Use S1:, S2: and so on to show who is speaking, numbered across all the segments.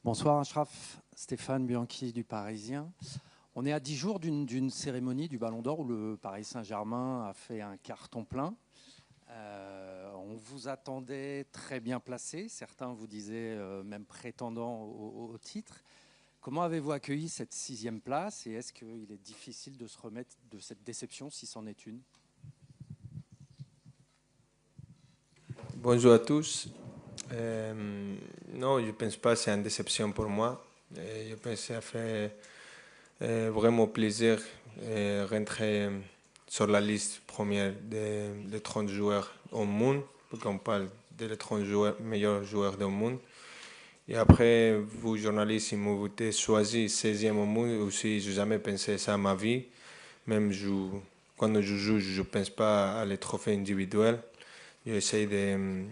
S1: Bonsoir Achraf, Stéphane Bianchi du Parisien. On est à 10 jours d'une cérémonie du Ballon d'Or où le Paris Saint-Germain a fait un carton plein. On vous attendait très bien placé, certains vous disaient même prétendant au titre. Comment avez-vous accueilli cette 6e place et est-ce qu'il est difficile de se remettre de cette déception si c'en est une?
S2: Bonjour à tous. Non, je ne pense pas que c'est une déception pour moi. Je pense que ça fait vraiment plaisir de rentrer sur la liste première des 30 joueurs au monde, parce qu'on parle des 30 meilleurs joueurs du monde. Et après, vous, journalistes, si vous avez choisi 16e au monde, aussi, je n'ai jamais pensé ça à ma vie. Même quand je joue, je ne pense pas à les trophées individuels. J'essaie de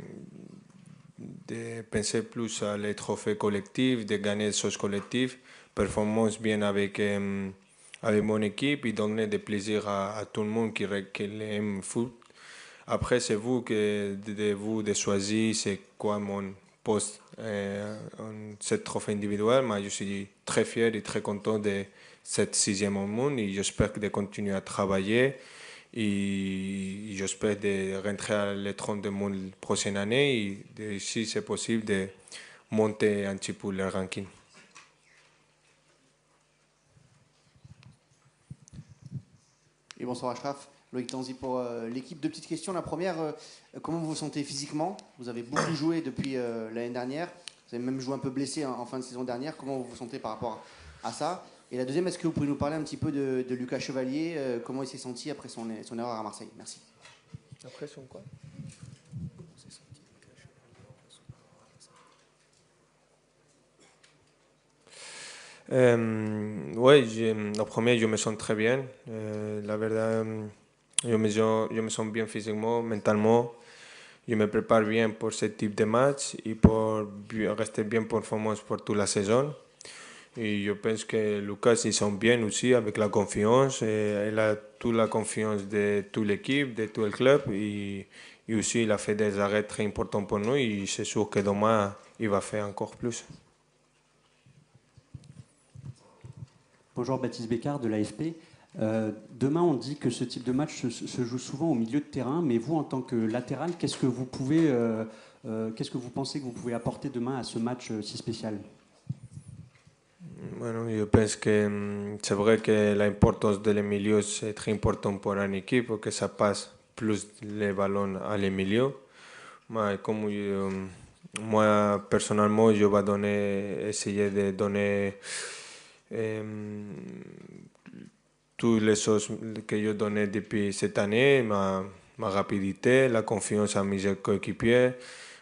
S2: penser plus à les trophées collectifs, de gagner des choses collectives, performance bien avec mon équipe et donner du plaisir à tout le monde qui aime le foot. Après, c'est vous de choisir c'est quoi mon poste en cette trophée individuelle. Mais je suis très fier et très content de cette 6e au monde et j'espère de continuer à travailler. Et j'espère de rentrer à l'étron de monde la prochaine année et si c'est possible de monter un petit peu le ranking.
S3: Et bonsoir Achraf, Loïc Tanzi pour l'équipe. Deux petites questions. La première, comment vous vous sentez physiquement? Vous avez beaucoup joué depuis l'année dernière. Vous avez même joué un peu blessé en fin de saison dernière. Comment vous vous sentez par rapport à ça? Et la deuxième, est-ce que vous pouvez nous parler un petit peu de Lucas Chevalier? Comment il s'est senti après son erreur à Marseille? Merci.
S2: Après son quoi? Oui, au premier, je me sens très bien. La verdad, je me sens bien physiquement, mentalement. Je me prépare bien pour ce type de match et pour rester bien performance pour toute la saison. Et je pense que Lucas, il sent bien aussi avec la confiance. Il a toute la confiance de toute l'équipe, de tout le club. Et aussi, il a fait des arrêts très importants pour nous. Et c'est sûr que demain, il va faire encore plus.
S4: Bonjour, Baptiste Bécard de l'AFP. Demain, on dit que ce type de match se joue souvent au milieu de terrain, mais vous, en tant que latéral, qu'est-ce que vous pensez que vous pouvez apporter demain à ce match si spécial?
S2: Bueno, yo pienso que c'est vrai que l'importance de les milieux c'est très important pour une équipe porque ça passe plus les ballons à les milieux. Mais comme moi personnellement je vais essayer de donner toutes les choses que je donnais depuis cette année, ma rapidité, la confiance à mes coéquipiers,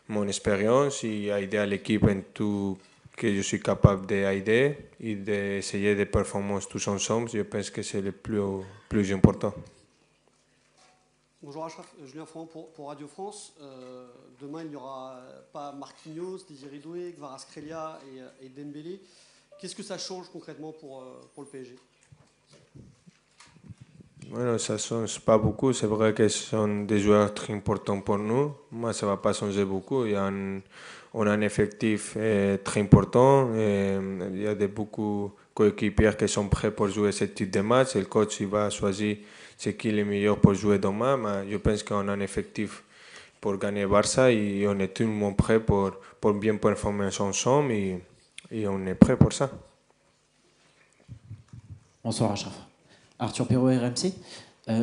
S2: mon expérience et aider à l'équipe en tout que je suis capable d'aider et d'essayer des performances tous ensemble. Je pense que c'est le plus important.
S5: Bonjour Achraf, Julien Fouan pour Radio France. Demain, il n'y aura pas Marquinhos, Désiré Doué, Kvaratskhelia et Dembélé. Qu'est-ce que ça change concrètement pour le PSG?
S2: Bueno, ça ne change pas beaucoup. C'est vrai que ce sont des joueurs très importants pour nous. Moi, ça ne va pas changer beaucoup. On a un effectif très important. Il y a beaucoup de coéquipiers qui sont prêts pour jouer ce type de match. Le coach il va choisir ce qui est le meilleur pour jouer demain. Mais je pense qu'on a un effectif pour gagner Barça et on est tout le monde prêt pour bien performer ensemble et on est prêt pour ça.
S6: Bonsoir Achraf. Arthur Perrault, RMC.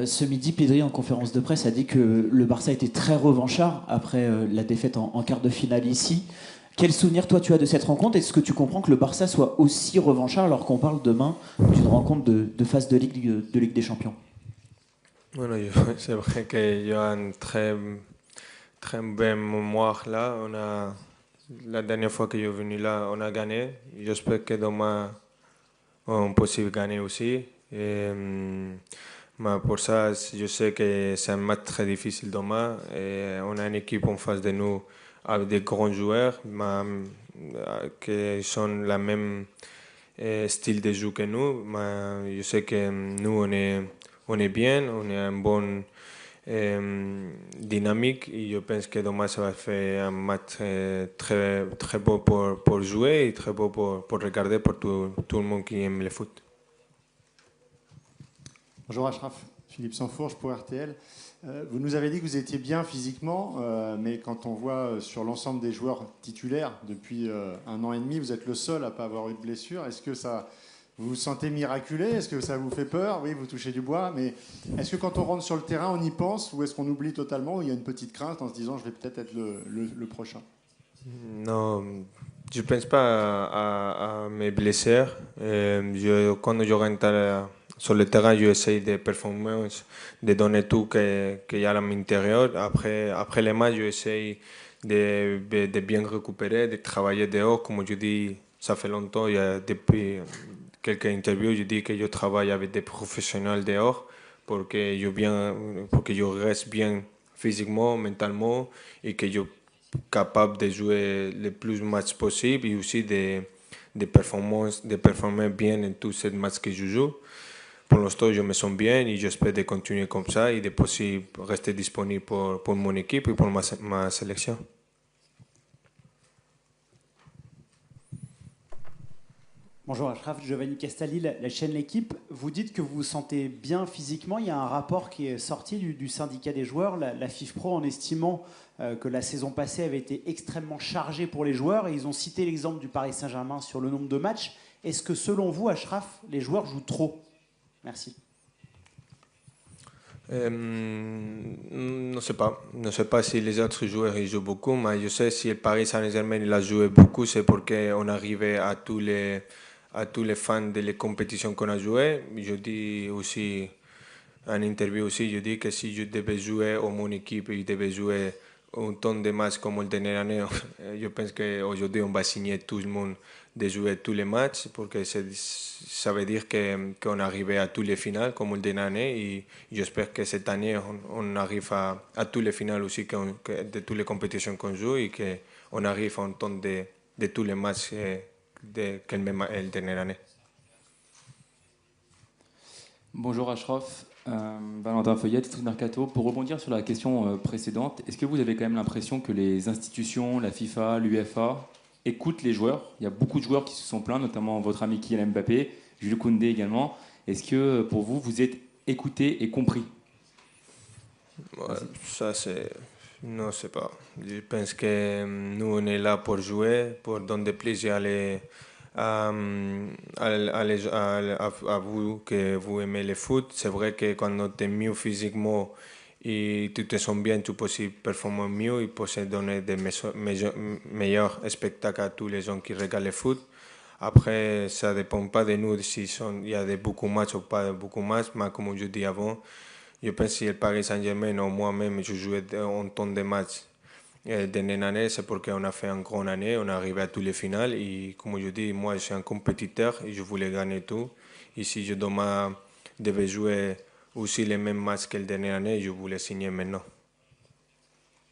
S6: Ce midi, Pedri, en conférence de presse, a dit que le Barça était très revanchard après la défaite en quart de finale ici. Quel souvenir, toi, tu as de cette rencontre? Est-ce que tu comprends que le Barça soit aussi revanchard alors qu'on parle demain d'une rencontre de phase de Ligue des Champions?
S2: Bueno, c'est vrai qu'il y a une très belle mémoire là. La dernière fois que je suis venu là, on a gagné. J'espère que demain, on peut gagner aussi. Mais pour ça, je sais que c'est un match très difficile demain. On a une équipe en face de nous avec des grands joueurs qui sont le même style de jeu que nous. Mais je sais que nous, on est bien, on est un bon dynamique. Et je pense que demain, ça va faire un match très, très beau pour jouer et très beau pour regarder pour tout le monde qui aime le foot.
S7: Bonjour Achraf, Philippe Sansfourche pour RTL. Vous nous avez dit que vous étiez bien physiquement, mais quand on voit sur l'ensemble des joueurs titulaires depuis 1 an et demi, vous êtes le seul à ne pas avoir eu de blessure. Est-ce que vous vous sentez miraculé? Est-ce que ça vous fait peur? Oui, vous touchez du bois, mais est-ce que quand on rentre sur le terrain, on y pense, ou est-ce qu'on oublie totalement, ou il y a une petite crainte en se disant je vais peut-être être le prochain?
S2: Non, je ne pense pas à mes blessures. Quand je rentre sur le terrain, j'essaie de performance, de donner tout qu'il y a à l'intérieur. Après les matchs, j'essaie de bien récupérer, de travailler dehors. Comme je dis, ça fait longtemps, depuis quelques interviews, je dis que je travaille avec des professionnels dehors pour que je reste bien physiquement, mentalement et que je capable de jouer le plus de matchs possible et aussi de performer bien dans tous ces matchs que je joue. Pour l'instant, je me sens bien et j'espère de continuer comme ça et de possible rester disponible pour mon équipe et pour ma sélection.
S6: Bonjour Achraf, Giovanni Castaldi, la chaîne L'Équipe. Vous dites que vous vous sentez bien physiquement. Il y a un rapport qui est sorti du syndicat des joueurs, la FIFPro, en estimant que la saison passée avait été extrêmement chargée pour les joueurs. Et ils ont cité l'exemple du Paris Saint-Germain sur le nombre de matchs. Est-ce que selon vous, Achraf, les joueurs jouent trop? Merci.
S2: Ne sais pas. Ne sais pas si les autres joueurs ils jouent beaucoup, mais je sais si le Paris Saint-Germain il a joué beaucoup, c'est parce qu'on arrivait à tous les fans de les compétitions qu'on a jouées. Je dis aussi en interview aussi, je dis que si je devais jouer au mon équipe, je devais jouer un temps de matchs comme le dernier année. Je pense qu'aujourd'hui on va signer tout le monde de jouer tous les matchs parce que ça veut dire qu'on arrive à tous les finales comme le dernier année et j'espère que cette année on arrive à tous les finales aussi de toutes les compétitions qu'on joue et qu'on arrive à un temps de tous les matchs que la dernière année.
S8: Bonjour Achraf, Valentin Feuillette, Foot Mercato. Pour rebondir sur la question précédente, est-ce que vous avez quand même l'impression que les institutions, la FIFA, l'UEFA écoutent les joueurs? Il y a beaucoup de joueurs qui se sont plaints, notamment votre ami Kylian Mbappé, Jules Koundé également. Est-ce que pour vous, vous êtes écoutés et compris?
S2: Ouais, ça c'est... Non, c'est pas. Je pense que nous on est là pour jouer, pour donner plaisir à vous que vous aimez le foot. C'est vrai que quand tu es mieux physiquement et tu te sens bien, tu peux aussi performer mieux et peux donner des meilleurs spectacles à tous les gens qui regardent le foot. Après, ça ne dépend pas de nous s'il y a beaucoup de matchs ou pas beaucoup de matchs, mais comme je dis avant, je pense que le Paris Saint-Germain ou moi-même, je jouais un temps de matchs dernière année, c'est parce qu'on a fait une grande année, on est arrivé à tous les finales et comme je dis, moi je suis un compétiteur et je voulais gagner tout. Et si je demain devais jouer aussi les mêmes matchs que la dernière année, je voulais signer maintenant.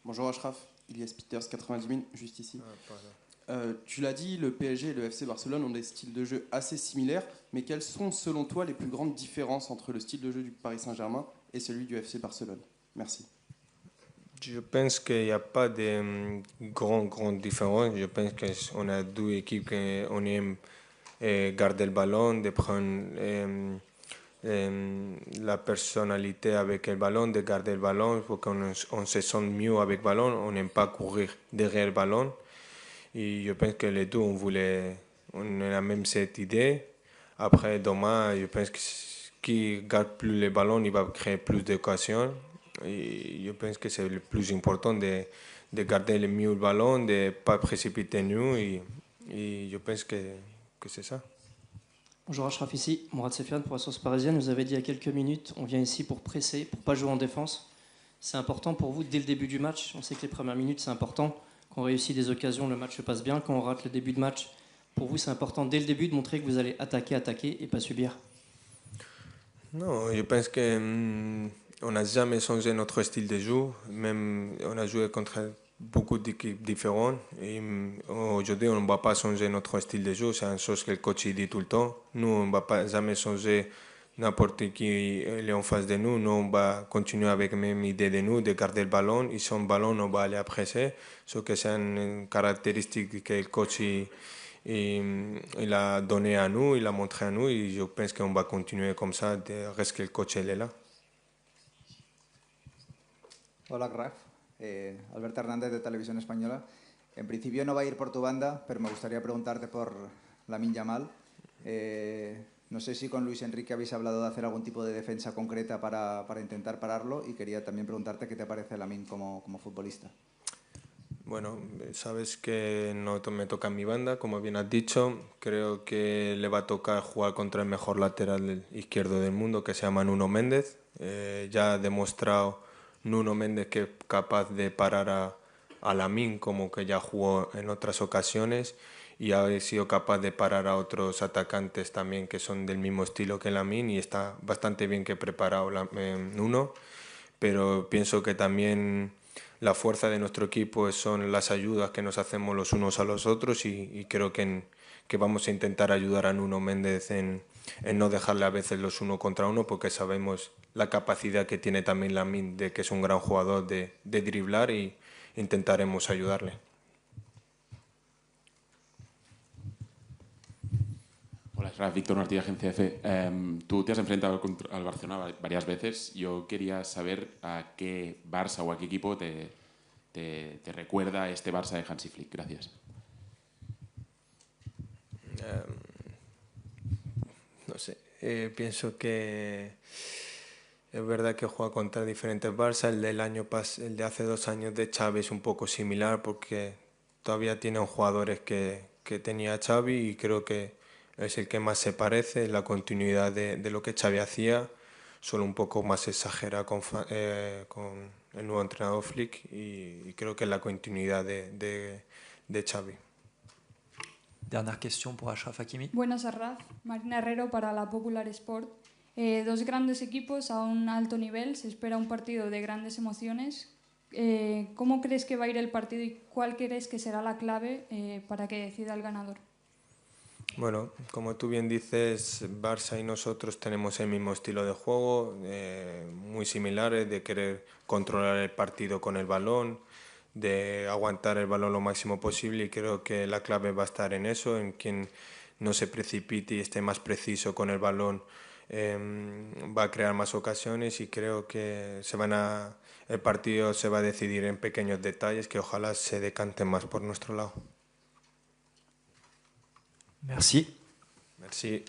S9: Bonjour Achraf, Ilias Peters, 90 000, juste ici. Tu l'as dit, le PSG et le FC Barcelone ont des styles de jeu assez similaires, mais quelles sont selon toi les plus grandes différences entre le style de jeu du Paris Saint-Germain et celui du FC Barcelone? Merci.
S2: Je pense qu'il n'y a pas de grande différence. Je pense qu'on a deux équipes qui aime garder le ballon, de prendre la personnalité avec le ballon, de garder le ballon, pour qu'on se sente mieux avec le ballon. On n'aime pas courir derrière le ballon. Et je pense que les deux, on a la même cette idée. Après, demain, je pense que qui garde plus le ballon, il va créer plus d'occasions. Et je pense que c'est le plus important de garder le mieux le ballon, de ne pas précipiter nous. Et je pense que c'est ça.
S10: Bonjour Achraf ici, Mourad Sefiane pour la Source Parisienne. Vous avez dit il y a quelques minutes, on vient ici pour presser, pour ne pas jouer en défense. C'est important pour vous dès le début du match. On sait que les premières minutes, c'est important. Quand on réussit des occasions, le match se passe bien. Quand on rate le début de match, pour vous, c'est important dès le début de montrer que vous allez attaquer et pas subir.
S2: Non, je pense qu'on n'a jamais changé notre style de jeu. Même on a joué contre beaucoup d'équipes différentes. Et aujourd'hui, on ne va pas changer notre style de jeu. C'est une chose que le coach dit tout le temps. Nous, on ne va pas jamais changer n'importe qui est en face de nous, nous on va continuer avec la même idée de nous, de garder le ballon, et son ballon on va aller presser, ce que c'est une caractéristique que le coach il a donné à nous, il a montré à nous, et je pense qu'on va continuer comme ça, reste que le coach il est là.
S11: Hola, Raf. Alberto Hernández de Televisión Española. En principio no va a ir por tu banda, pero me gustaría preguntarte por Lamine Yamal. No sé si con Luis Enrique habéis hablado de hacer algún tipo de defensa concreta para intentar pararlo, y quería también preguntarte qué te parece Lamine como futbolista.
S2: Bueno, sabes que no me toca mi banda, como bien has dicho. Creo que le va a tocar jugar contra el mejor lateral izquierdo del mundo, que se llama Nuno Méndez. Ya ha demostrado Nuno Méndez que es capaz de parar a Lamine, como que ya jugó en otras ocasiones, y ha sido capaz de parar a otros atacantes también que son del mismo estilo que Lamine, y está bastante bien que preparado Nuno. Pero pienso que también la fuerza de nuestro equipo son las ayudas que nos hacemos los unos a los otros, y creo que vamos a intentar ayudar a Nuno Méndez en no dejarle a veces los uno contra uno, porque sabemos la capacidad que tiene también Lamine, de que es un gran jugador de driblar, y intentaremos ayudarle.
S12: Hola, Raf, Víctor Martí, Agencia EFE. Tú te has enfrentado al Barcelona varias veces. Yo quería saber a qué Barça o a qué equipo te recuerda este Barça de Hansi Flick. Gracias.
S2: No sé, pienso que es verdad que juega contra diferentes Barça. El de hace 2 años de Xavi es un poco similar, porque todavía tiene jugadores que tenía Xavi, y creo que es el que más se parece, la continuidad de lo que Xavi hacía, solo un poco más exagera con el nuevo entrenador Flick, y creo que es la continuidad de Xavi.
S13: Dernière question pour Achraf Hakimi.
S14: Buenas, Arraf. Marina Herrero para la Popular Sport. Dos grandes equipos a un alto nivel, se espera un partido de grandes emociones. ¿Cómo crees que va a ir el partido y cuál crees que será la clave para que decida el ganador?
S2: Bueno, como tú bien dices, Barça y nosotros tenemos el mismo estilo de juego, muy similares, de querer controlar el partido con el balón, de aguantar el balón lo máximo posible, y creo que la clave va a estar en eso, en quien no se precipite y esté más preciso con el balón, va a crear más ocasiones, y creo que el partido se va a decidir en pequeños detalles que ojalá se decanten más por nuestro lado.
S13: Merci.
S2: Merci.